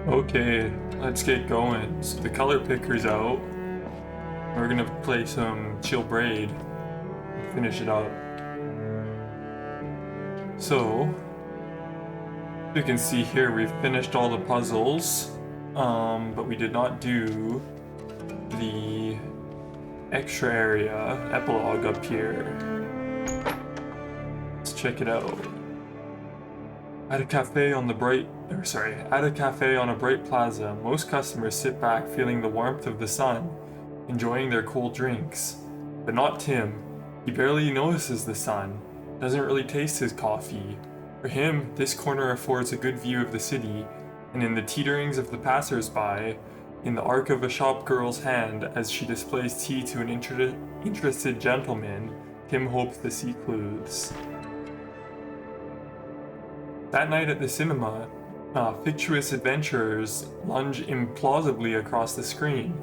Okay, let's get going. So the color picker's out. We're gonna play some chill Braid. Finish it up. So, you can see here we've finished all the puzzles, but we did not do the extra area epilogue up here. Let's check it out. At a cafe on a bright plaza, most customers sit back feeling the warmth of the sun, enjoying their cold drinks. But not Tim. He barely notices the sun, doesn't really taste his coffee. For him, this corner affords a good view of the city, and in the teeterings of the passers-by, in the arc of a shop girl's hand as she displays tea to an interested gentleman, Tim hopes to see clues. That night at the cinema, fictitious adventurers lunge implausibly across the screen.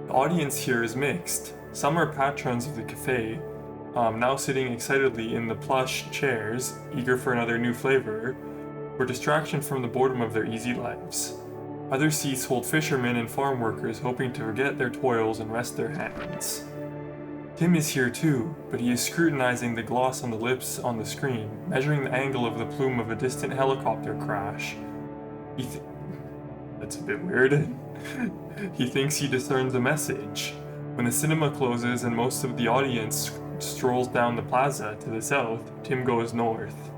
The audience here is mixed. Some are patrons of the cafe, now sitting excitedly in the plush chairs, eager for another new flavor, or distraction from the boredom of their easy lives. Other seats hold fishermen and farm workers hoping to forget their toils and rest their hands. Tim is here too, but he is scrutinizing the gloss on the lips on the screen, measuring the angle of the plume of a distant helicopter crash. That's a bit weird. He thinks he discerns a message. When the cinema closes and most of the audience strolls down the plaza to the south, Tim goes north.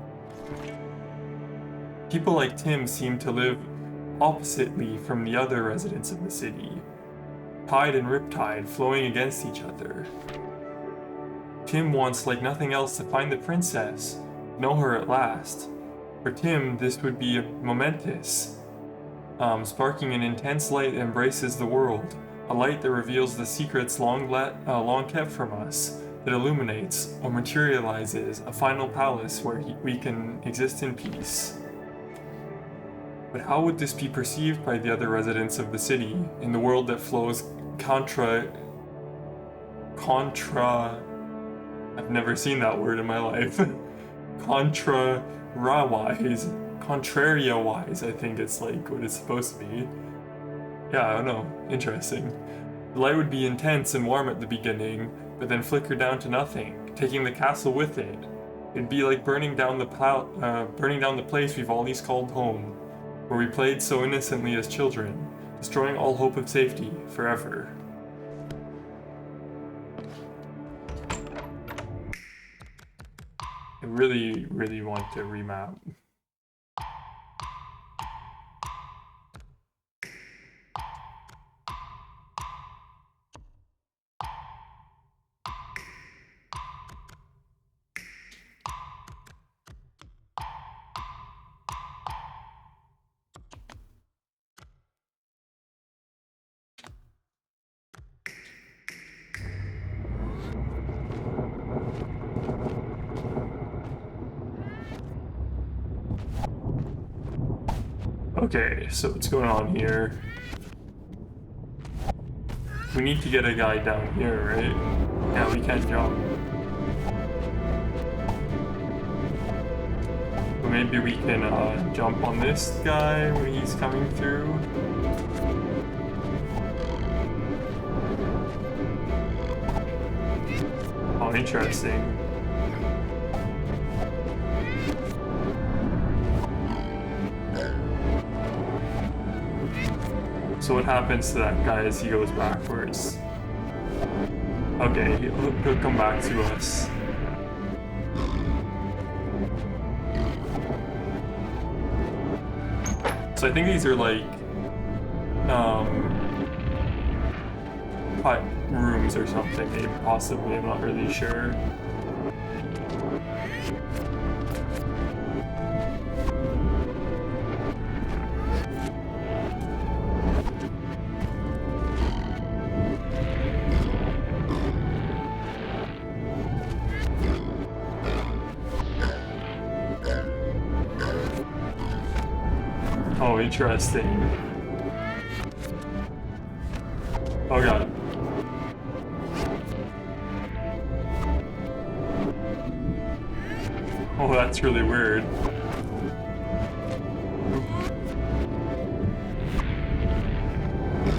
People like Tim seem to live oppositely from the other residents of the city. Tide and riptide flowing against each other. Tim wants like nothing else to find the princess, know her at last. For Tim, this would be momentous, sparking an intense light that embraces the world, a light that reveals the secrets long kept from us, that illuminates or materializes a final palace where we can exist in peace. But how would this be perceived by the other residents of the city, in the world that flows I've never seen that word in my life. Contraria-wise, I think it's like what it's supposed to be. Yeah, I don't know. Interesting. The light would be intense and warm at the beginning, but then flicker down to nothing, taking the castle with it. It'd be like burning down the place we've always called home, where we played so innocently as children, destroying all hope of safety forever. I really, really want to remap. Okay, so what's going on here? We need to get a guy down here, right? Yeah, we can't jump. So maybe we can jump on this guy when he's coming through. Oh, interesting. So what happens to that guy as he goes backwards? Okay, he'll come back to us. So I think these are like hut rooms or something, maybe, possibly, I'm not really sure. Oh, interesting. Oh god. Oh, that's really weird.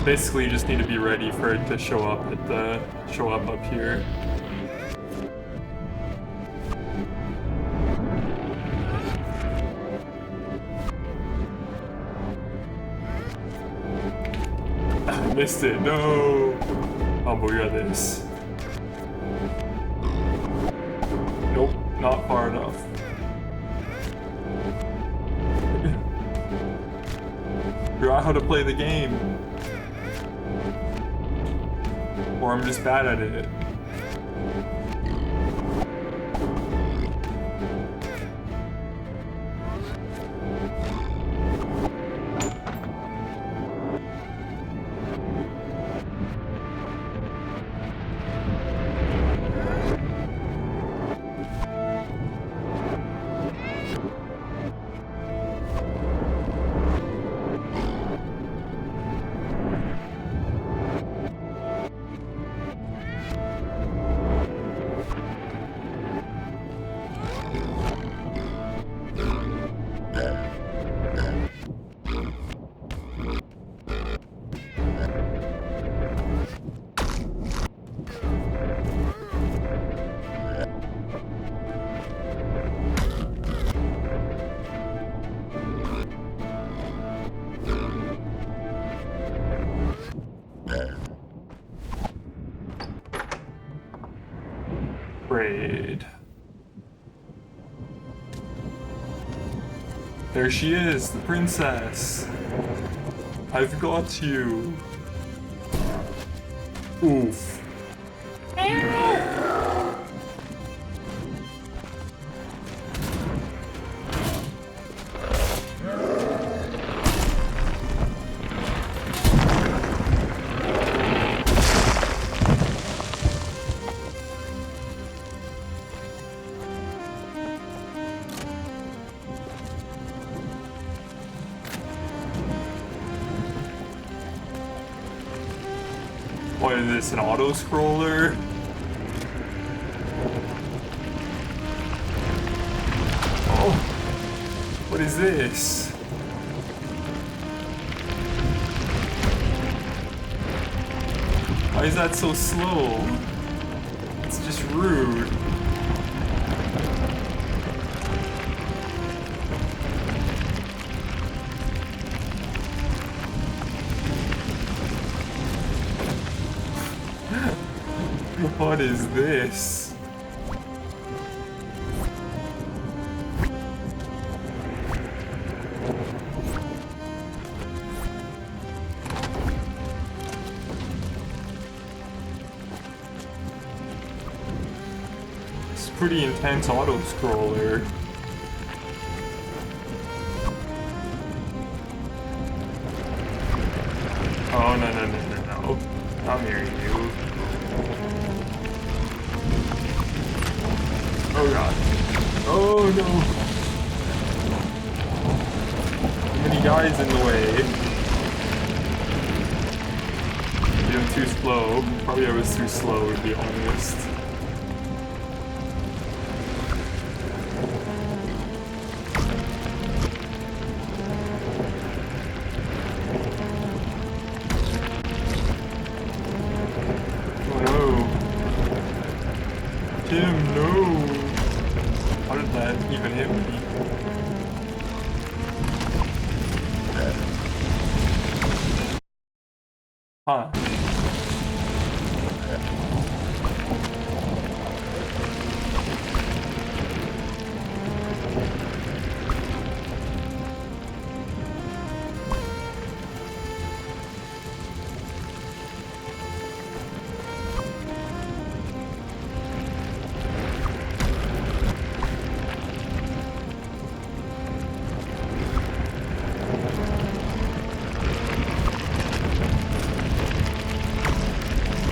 Basically, you just need to be ready for it to show up up here. I missed it. No. Oh, but we got this. Nope, not far enough. Forgot how to play the game. Or I'm just bad at it. Braid. There she is, the princess. I've got you. Oof. What is this, an auto-scroller? Oh, what is this? Why is that so slow? It's just rude. What is this? It's a pretty intense auto-scroller. Oh, no. I'm hearing you. Oh god. Oh no. Too many guys in the way. Maybe I'm too slow. Probably I was too slow, to be honest. Oh no. Tim, no. How did that even hit me? Huh.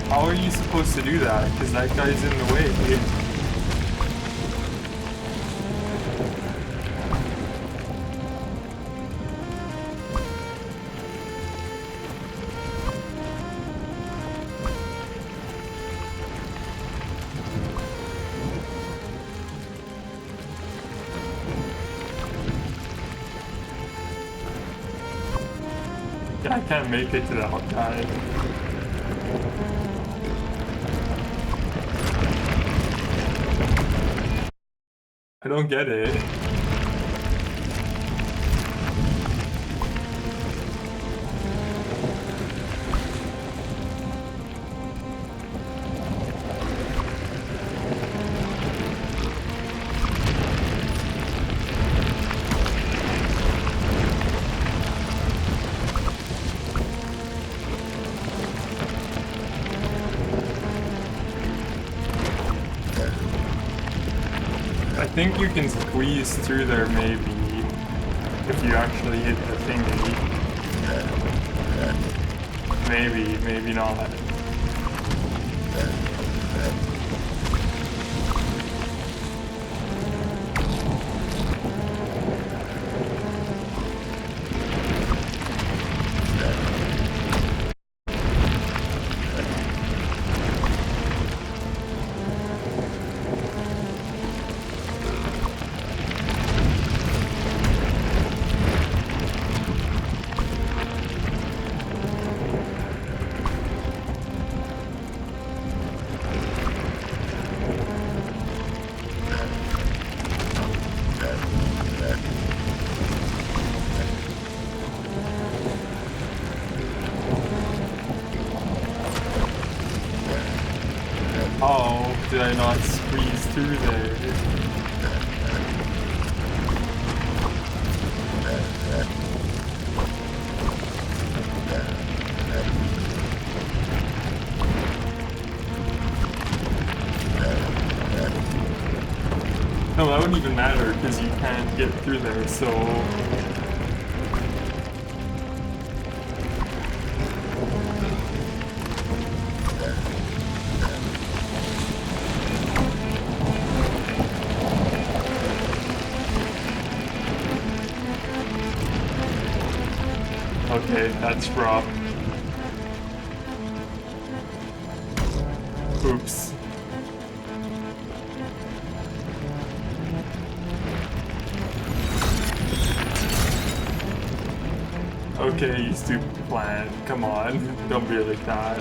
How are you supposed to do that? Because that guy's in the way. I can't make it to that guy. I don't get it. I think you can squeeze through there maybe, if you actually hit the thingy. Maybe, maybe not. Oh, did I not squeeze through there? No, that wouldn't even matter because you can't get through there, so... Okay, that's rough. Oops. Okay, you stupid plant. Come on, don't be like that.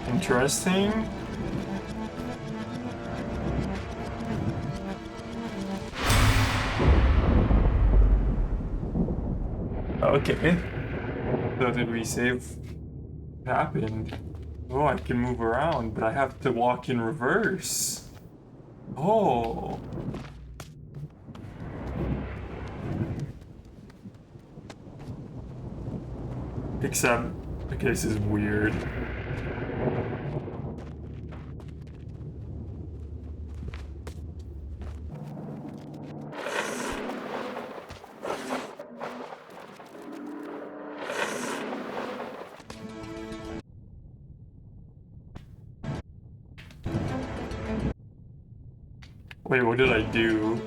Interesting. Okay. So did we save? What happened? Oh, I can move around, but I have to walk in reverse. Oh. Except, okay, this is weird. Wait, what did I do?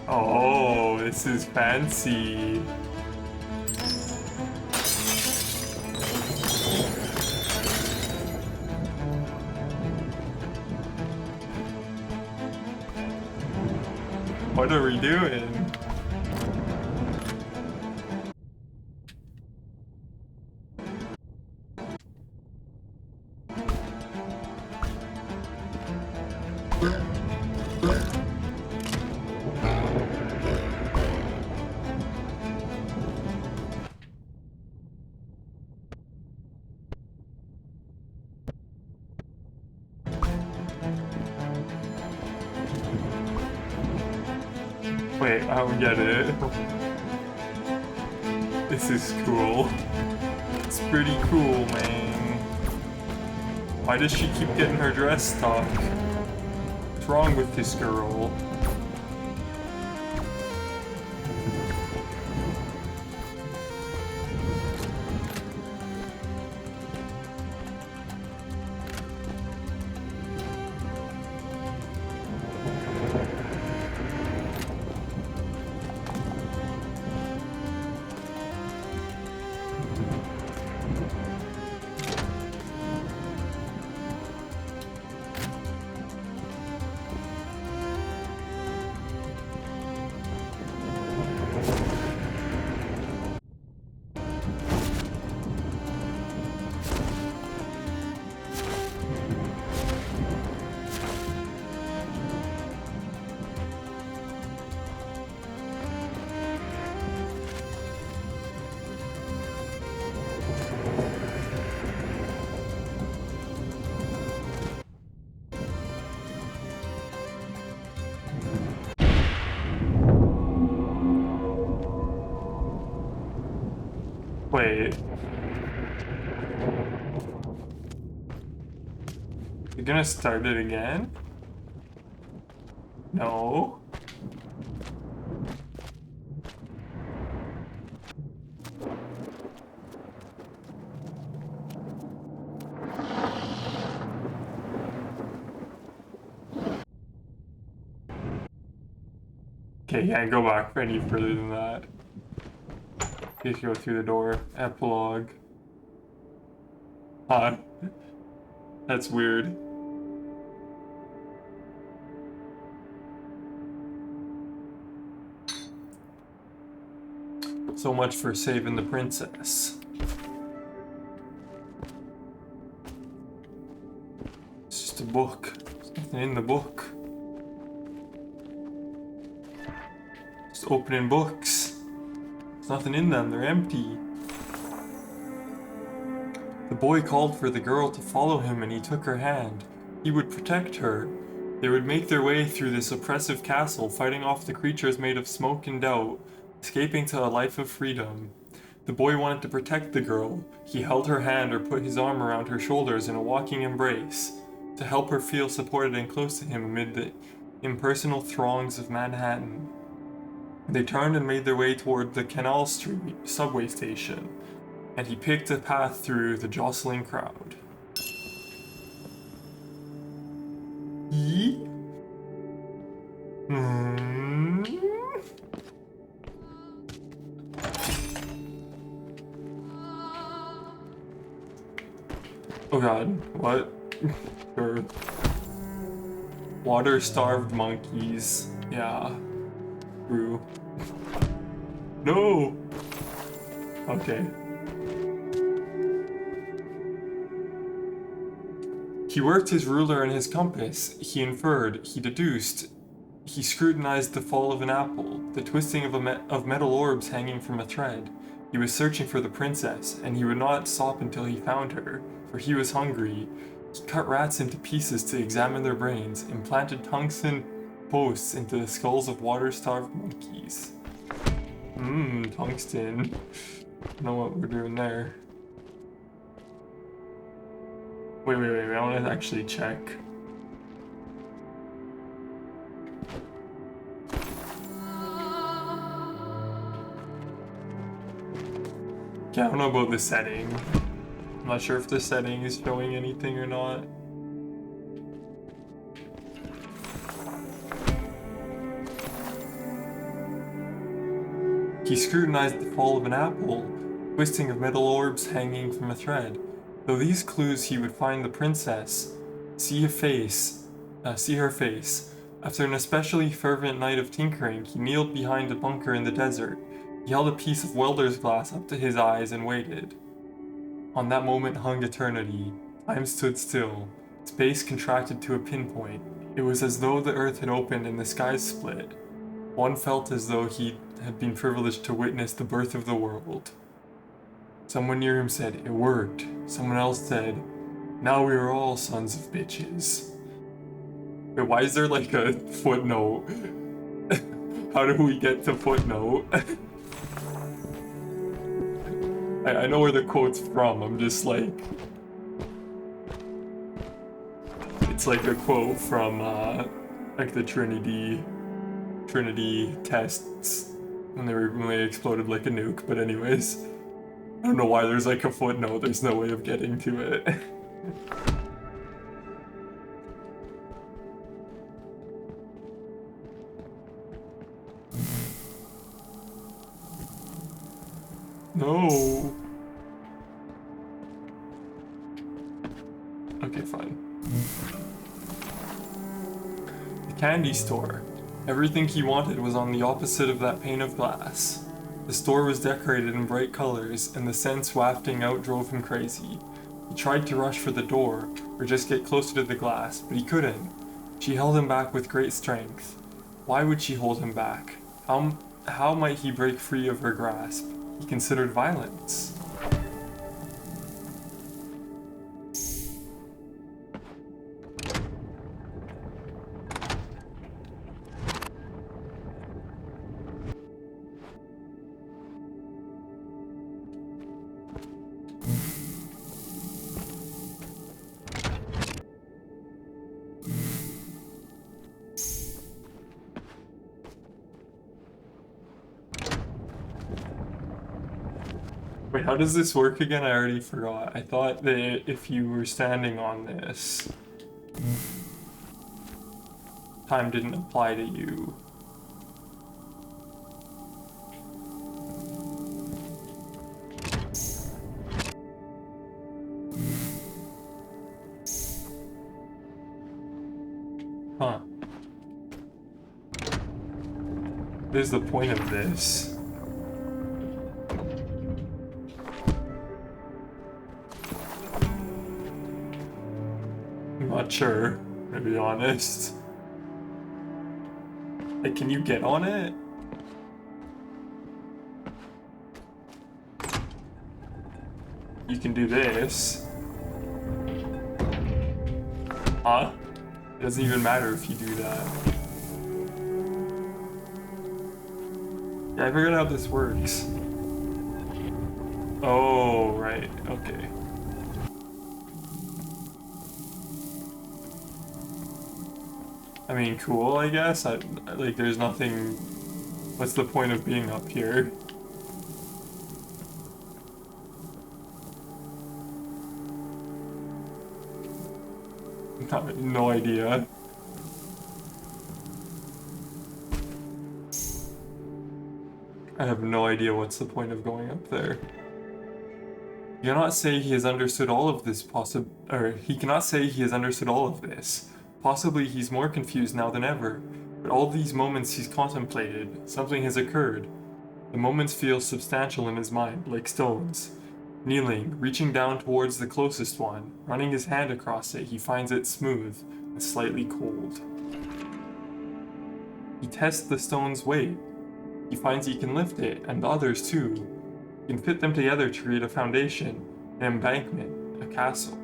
Oh, this is fancy. What are we doing? Wait, I don't get it. This is cool. It's pretty cool, man. Why does she keep getting her dress stuck? What's wrong with this girl? Wait. You're gonna start it again? No. Okay, can't go back for any further than that. Just go through the door. Epilogue. Huh. That's weird. So much for saving the princess. It's just a book. There's nothing in the book. Just opening books. There's nothing in them, they're empty. The boy called for the girl to follow him and he took her hand. He would protect her. They would make their way through this oppressive castle, fighting off the creatures made of smoke and doubt, escaping to a life of freedom. The boy wanted to protect the girl. He held her hand or put his arm around her shoulders in a walking embrace, to help her feel supported and close to him amid the impersonal throngs of Manhattan. They turned and made their way toward the Canal Street subway station, and he picked a path through the jostling crowd. Oh god, what? Sure. Water-starved monkeys. Yeah. True. No! Okay. He worked his ruler and his compass. He inferred, he deduced. He scrutinized the fall of an apple, the twisting of metal orbs hanging from a thread. He was searching for the princess, and he would not stop until he found her, for he was hungry. He cut rats into pieces to examine their brains, implanted tungsten posts into the skulls of water-starved monkeys. Tungsten. I know what we're doing there. Wait, I want to actually check. Yeah, I don't know about the setting. I'm not sure if the setting is showing anything or not. He scrutinized the fall of an apple, twisting of metal orbs hanging from a thread. Though these clues he would find the princess, see her face. After an especially fervent night of tinkering, he kneeled behind a bunker in the desert. He held a piece of welder's glass up to his eyes and waited. On that moment hung eternity. Time stood still. Space contracted to a pinpoint. It was as though the earth had opened and the skies split. One felt as though he had been privileged to witness the birth of the world. Someone near him said, "It worked." Someone else said, "Now we are all sons of bitches." Wait, why is there like a footnote? How do we get to footnote? I know where the quote's from, I'm just like... It's like a quote from, like the Trinity tests when they exploded like a nuke, but anyways. I don't know why there's like a footnote, there's no way of getting to it. No. Okay, fine. The candy store. Everything he wanted was on the opposite of that pane of glass. The store was decorated in bright colors, and the scents wafting out drove him crazy. He tried to rush for the door, or just get closer to the glass, but he couldn't. She held him back with great strength. Why would she hold him back? How might he break free of her grasp? He considered violence. Wait, how does this work again? I already forgot. I thought that if you were standing on this, time didn't apply to you. Huh. What is the point of this? I'm not sure, to be honest. Like, can you get on it? You can do this. Huh? It doesn't even matter if you do that. Yeah, I figured out how this works. Oh, right. Okay. I mean, cool, I guess. Like, there's nothing... What's the point of being up here? No idea. I have no idea what's the point of going up there. He cannot say he has understood all of this he cannot say he has understood all of this. Possibly he's more confused now than ever. But all these moments he's contemplated, something has occurred. The moments feel substantial in his mind, like stones. Kneeling, reaching down towards the closest one, running his hand across it, he finds it smooth and slightly cold. He tests the stone's weight. He finds he can lift it, and others too. He can fit them together to create a foundation, an embankment, a castle.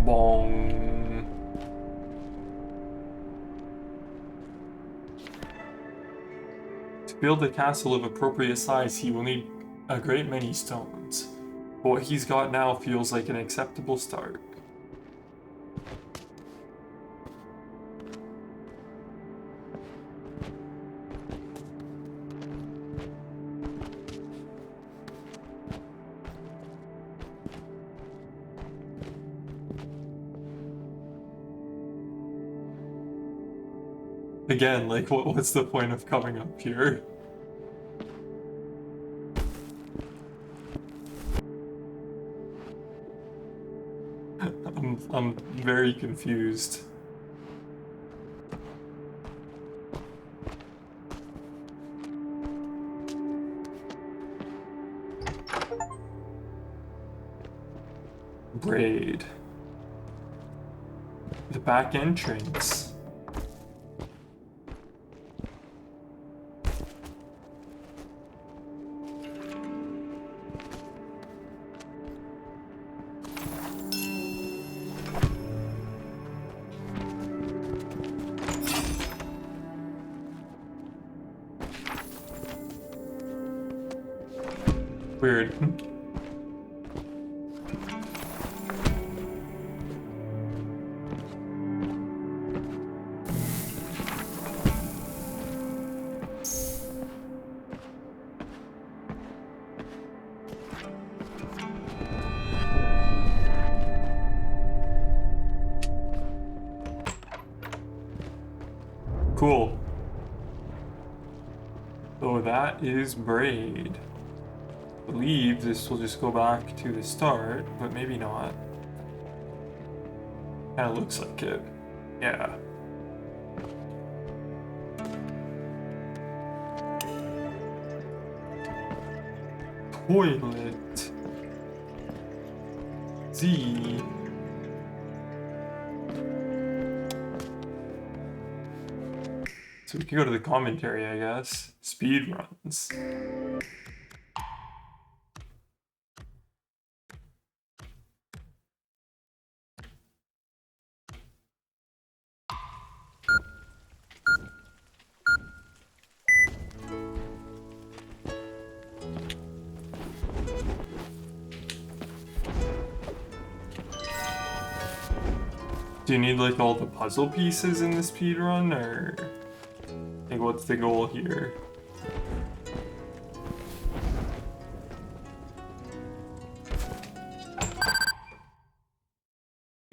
Bong. To build a castle of appropriate size, he will need a great many stones. But what he's got now feels like an acceptable start. Again, like, what's the point of coming up here? I'm very confused. Braid. The back entrance. Weird. Cool. So that is Braid. I believe this will just go back to the start, but maybe not. Kinda looks like it. Yeah. Toilet. Z. So we can go to the commentary, I guess. Speed runs. Do you need like all the puzzle pieces in the speedrun, or like what's the goal here?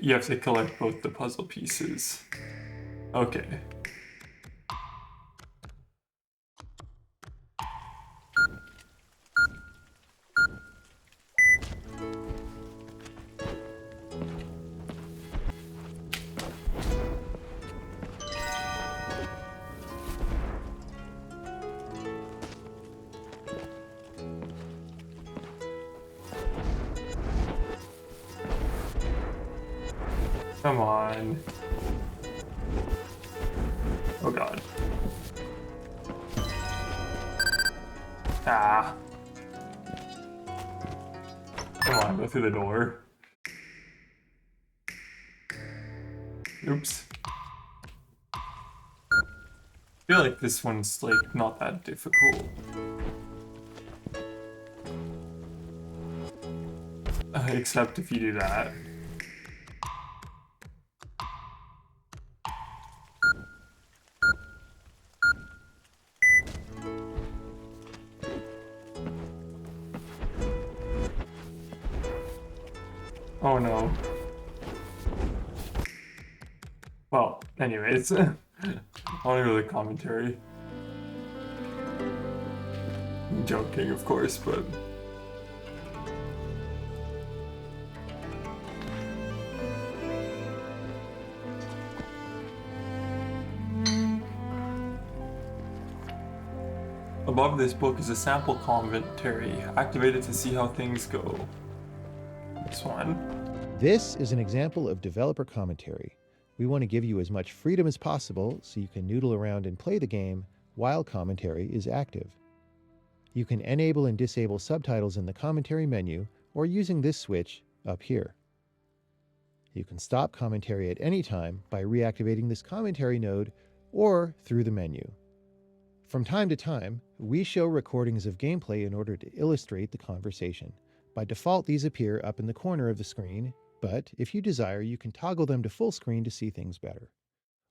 You have to collect both the puzzle pieces. Okay. Come on. Oh god. Ah. Come on, go through the door. Oops. I feel like this one's like not that difficult. Except if you do that. Oh no. Well, anyways. I want to go to the commentary. I'm joking, of course, but... Above this book is a sample commentary, activated to see how things go. This one. This is an example of developer commentary. We want to give you as much freedom as possible so you can noodle around and play the game while commentary is active. You can enable and disable subtitles in the commentary menu or using this switch up here. You can stop commentary at any time by reactivating this commentary node or through the menu. From time to time, we show recordings of gameplay in order to illustrate the conversation. By default, these appear up in the corner of the screen, but if you desire, you can toggle them to full screen to see things better.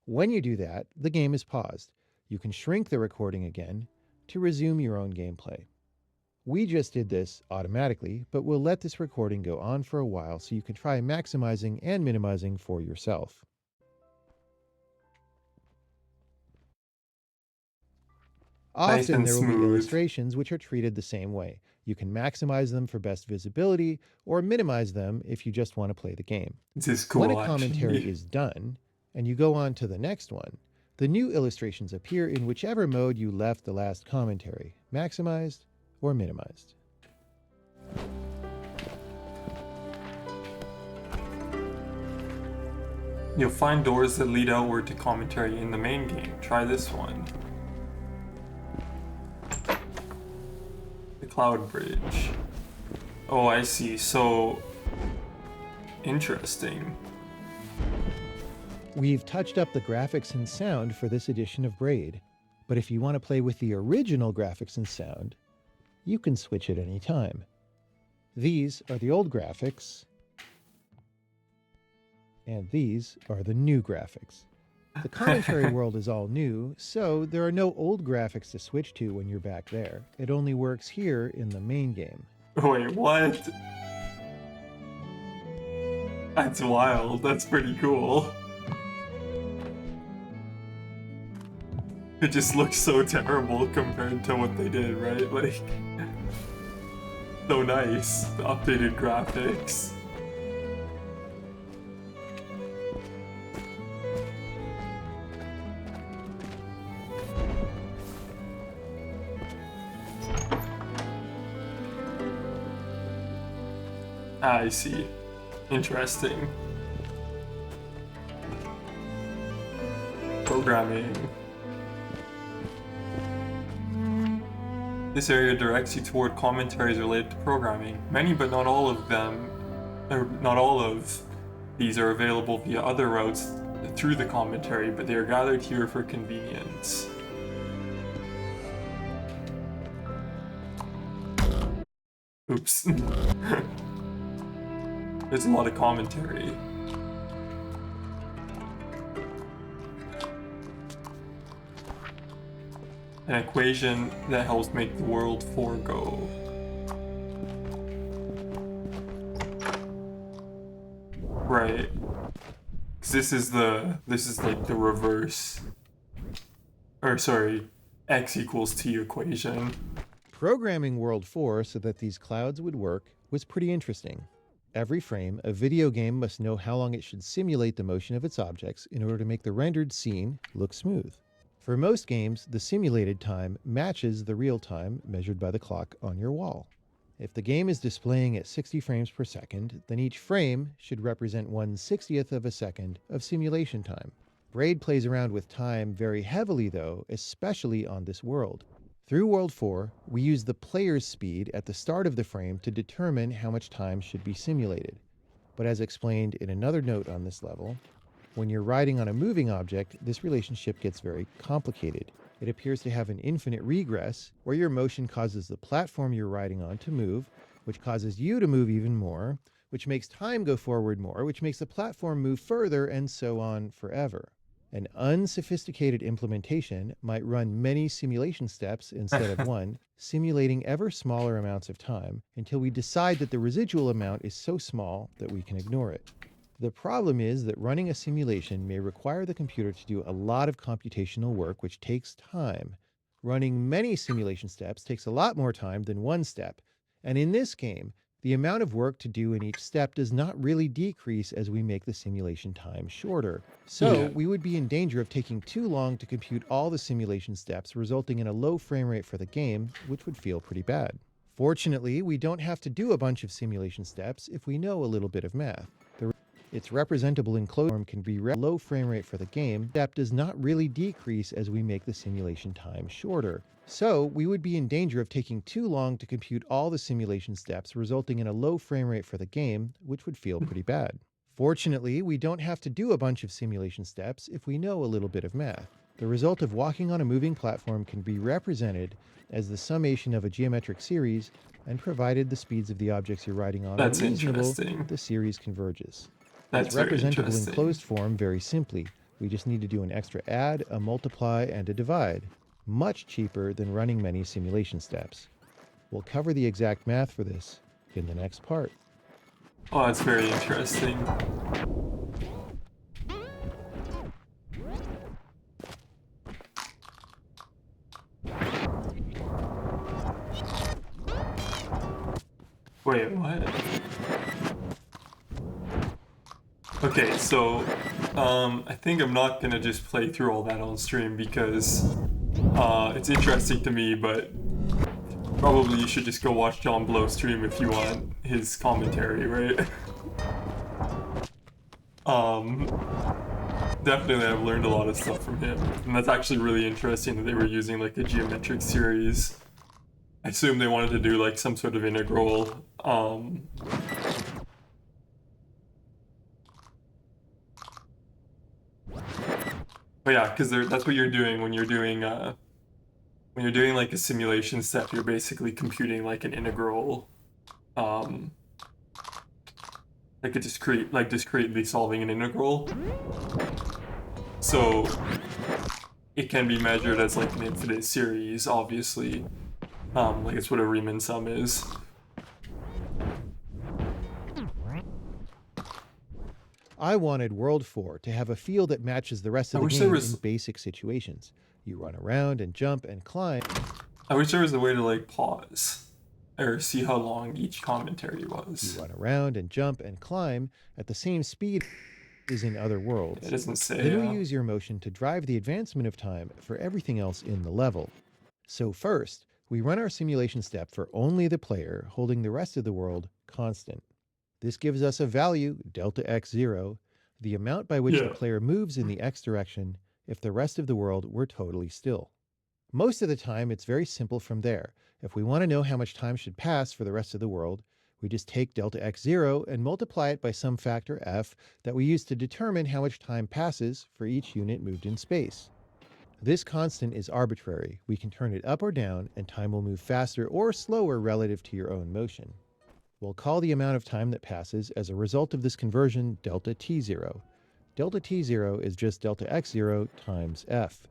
When you do that, the game is paused. You can shrink the recording again to resume your own gameplay. We just did this automatically, but we'll let this recording go on for a while so you can try maximizing and minimizing for yourself. Nice Often and there will be smooth. illustrations which are treated the same way. You can maximize them for best visibility or minimize them if you just want to play the game. This is cool, When a commentary actually. is done and you go on to the next one, the new illustrations appear in whichever mode you left the last commentary, maximized or minimized. You'll find doors that lead outward to commentary in the main game. Try this one. The Cloud Bridge. Oh, I see. So... interesting. We've touched up the graphics and sound for this edition of Braid, but if you want to play with the original graphics and sound, you can switch at any time. These are the old graphics, and these are the new graphics. The commentary world is all new, so there are no old graphics to switch to when you're back there. It only works here in the main game. Wait, what? That's wild. That's pretty cool. It just looks so terrible compared to what they did, right? Like, so nice. The updated graphics. I see. Interesting. Programming. This area directs you toward commentaries related to programming. Many but not all of them, or not all of these are available via other routes through the commentary, but they are gathered here for convenience. Oops. There's a lot of commentary. An equation that helps make the world forego. Right. 'Cause this is like the reverse, or sorry, x equals t equation. Programming World 4 so that these clouds would work was pretty interesting. Every frame, a video game must know how long it should simulate the motion of its objects in order to make the rendered scene look smooth. For most games, the simulated time matches the real time measured by the clock on your wall. If the game is displaying at 60 frames per second, then each frame should represent 1/60th of a second of simulation time. Braid plays around with time very heavily, though, especially on this world. Through World 4, we use the player's speed at the start of the frame to determine how much time should be simulated. But as explained in another note on this level, when you're riding on a moving object, this relationship gets very complicated. It appears to have an infinite regress, where your motion causes the platform you're riding on to move, which causes you to move even more, which makes time go forward more, which makes the platform move further, and so on forever. An unsophisticated implementation might run many simulation steps instead of one, simulating ever smaller amounts of time until we decide that the residual amount is so small that we can ignore it. The problem is that running a simulation may require the computer to do a lot of computational work, which takes time. Running many simulation steps takes a lot more time than one step, and in this game, the amount of work to do in each step does not really decrease as we make the simulation time shorter. So Yeah. we would be in danger of taking too long to compute all the simulation steps, resulting in a low frame rate for the game, which would feel pretty bad. Fortunately, we don't have to do a bunch of simulation steps if we know a little bit of math. It's representable in closed form can be low frame rate for the game. Step does not really decrease as we make the simulation time shorter. So we would be in danger of taking too long to compute all the simulation steps, resulting in a low frame rate for the game, which would feel pretty bad. Fortunately, we don't have to do a bunch of simulation steps if we know a little bit of math. The result of walking on a moving platform can be represented as the summation of a geometric series, and provided the speeds of the objects you're riding on That's are reasonable, interesting. the series converges. That's It's very representable in interesting. closed form very simply. We just need to do an extra add, a multiply, and a divide. Much cheaper than running many simulation steps. We'll cover the exact math for this in the next part. Oh, that's very interesting. Wait, what? Okay, so I think I'm not gonna just play through all that on stream because it's interesting to me, but probably you should just go watch John Blow stream if you want his commentary, right? um, Definitely I've learned a lot of stuff from him, and that's actually really interesting that they were using like a geometric series. I assume they wanted to do like some sort of integral. But yeah, because that's what you're doing when you're doing like a simulation step. You're basically computing like an integral, um, like discretely solving an integral. So it can be measured as like an infinite series, obviously. Like it's what a Riemann sum is. I wanted World 4 to have a feel that matches the rest I of the wish there game was. in basic situations. You run around and jump and climb. I wish there was a way to like pause or see how long each commentary You was. run around and jump and climb at the same speed as in other worlds. It doesn't say. Then we use your motion to drive the advancement of time for everything else in the level. So first, we run our simulation step for only the player, holding the rest of the world constant. This gives us a value, delta x0, the amount by which the Yeah. player moves in the x direction if the rest of the world were totally still. Most of the time, it's very simple from there. If we want to know how much time should pass for the rest of the world, we just take delta x0 and multiply it by some factor f that we use to determine how much time passes for each unit moved in space. This constant is arbitrary. We can turn it up or down, and time will move faster or slower relative to your own motion. We'll call the amount of time that passes as a result of this conversion delta t0. Delta t0 is just delta x0 times f.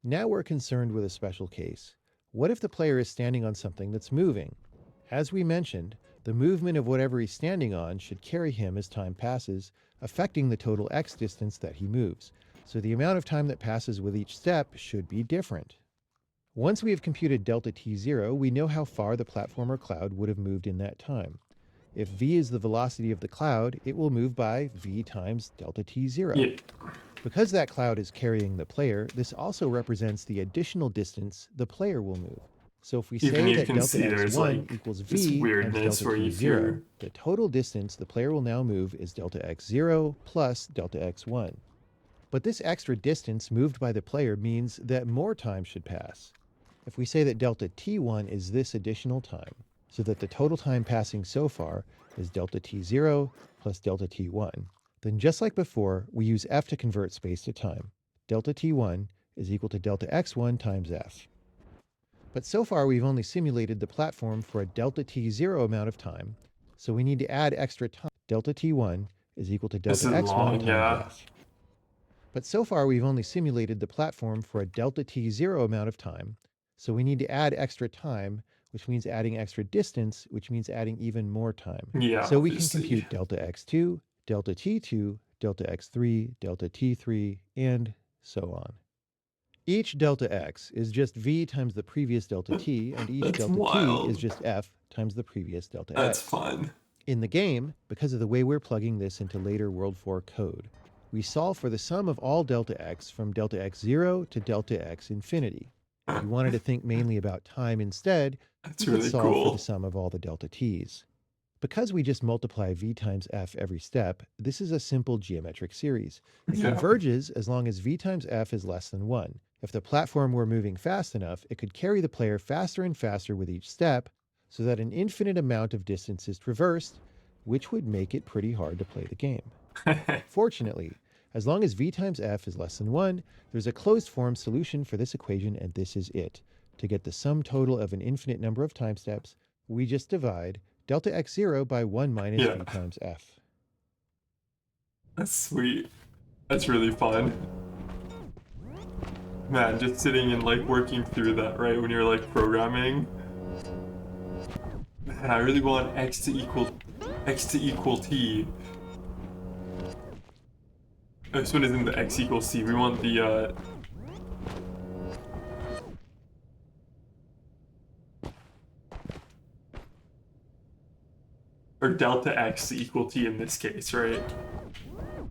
Now we're concerned with a special case. What if the player is standing on something that's moving? As we mentioned, The movement of whatever he's standing on should carry him as time passes, affecting the total x distance that he moves. So the amount of time that passes with each step should be different. Once we have computed delta t0, we know how far the platform or cloud would have moved in that time. If v is the velocity of the cloud, it will move by v times delta t0. Yeah. Because that cloud is carrying the player, this also represents the additional distance the player will move. So if we Even say you that can delta see there's x1 like equals this v times weirdness delta where t0, if you're the total distance the player will now move is delta x0 plus delta x1. But this extra distance moved by the player means that more time should pass. If we say that delta t1 is this additional time, so that the total time passing so far is delta t0 plus delta t1, then just like before, we use f to convert space to time. Delta t1 is equal to delta x1 times f. But so far we've only simulated the platform for a delta t0 amount of time, so we need to add extra time. Delta t1 is equal to this delta is x1 long, times yeah. f. But so far we've only simulated the platform for a delta t0 amount of time, so we need to add extra time, which means adding extra distance, which means adding even more time. Yeah, So we can obviously. compute delta x2, delta t2, delta x3, delta t3, and so on. Each delta x is just v times the previous delta t, and each That's delta wild. t is just f times the previous delta That's x. fun. In the game, because of the way we're plugging this into later World 4 code, we solve for the sum of all delta x from delta x0 to delta x infinity. If you wanted to think mainly about time instead, That's you could really solve for cool. the sum of all the delta t's. Because we just multiply v times f every step, this is a simple geometric series. It Yeah. converges as long as v times f is less than 1. If the platform were moving fast enough, it could carry the player faster and faster with each step, so that an infinite amount of distance is traversed, which would make it pretty hard to play the game. Fortunately, as long as v times f is less than 1, there's a closed form solution for this equation, and this is it. To get the sum total of an infinite number of time steps, we just divide delta x0 by 1 minus Yeah. v times f. That's sweet. That's really fun. Man, just sitting and like working through that, right, when you're like programming. Man, I really want x to equal t. Oh, this one isn't the x equals c. We want the or delta x equal t in this case, right?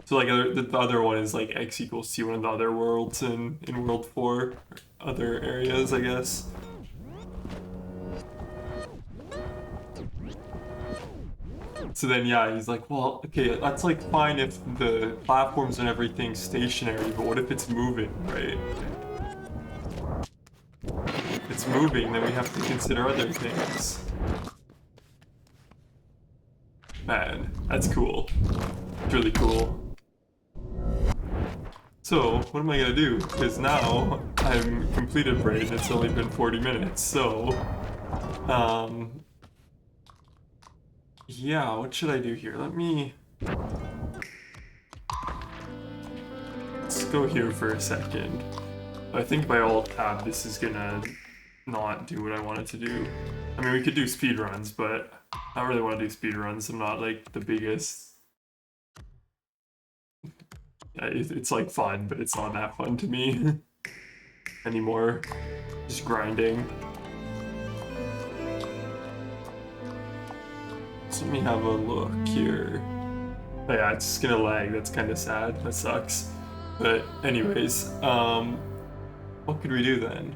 So like the other one is like x equals t, one of the other worlds in World 4, other areas, I guess. So then yeah, he's like, well, okay, that's like fine if the platforms and everything's stationary, but what if it's moving, right? If it's moving, then we have to consider other things. Man, that's cool. It's really cool. So, what am I gonna do? Because now I'm completed Braid and it's only been 40 minutes, so... Yeah, what should I do here? Let's go here for a second. I think by Alt-Tab this is gonna not do what I want it to do. I mean, we could do speedruns, but I don't really want to do speedruns. I'm not like the biggest... It's like fun, but it's not that fun to me anymore. Just grinding. So let me have a look here. Oh yeah, it's just gonna lag. That's kind of sad. That sucks. But anyways, what could we do then?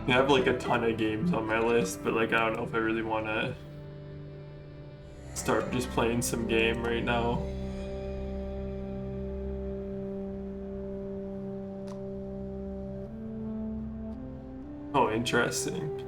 I have like a ton of games on my list, but like I don't know if I really want to start just playing some game right now. Oh, interesting.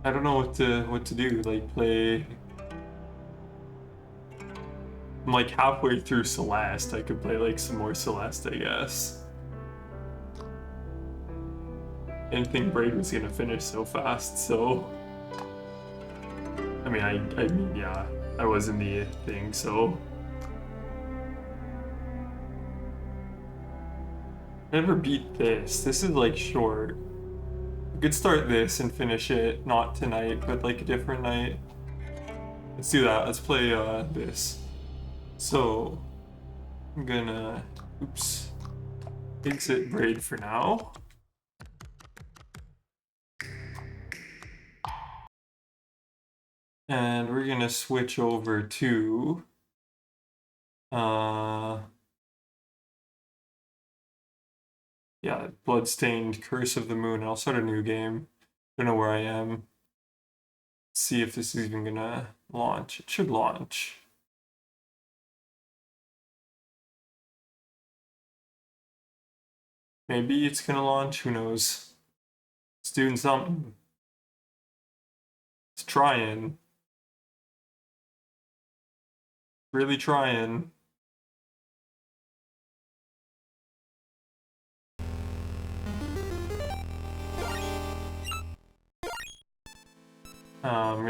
I don't know what to do. Like play. I'm like halfway through Celeste. I could play like some more Celeste, I guess. I didn't think Braid was gonna finish so fast, so. I mean, yeah, I was in the thing, so. Never beat this. This is like short. We could start this and finish it, not tonight, but like a different night. Let's do that. Let's play this. So, I'm gonna, oops, exit Braid for now. And we're gonna switch over to, yeah, Bloodstained Curse of the Moon. I'll start a new game. Don't know where I am. See if this is even gonna launch. It should launch. Maybe it's gonna launch, who knows? It's doing something. It's trying. Really trying. I'm gonna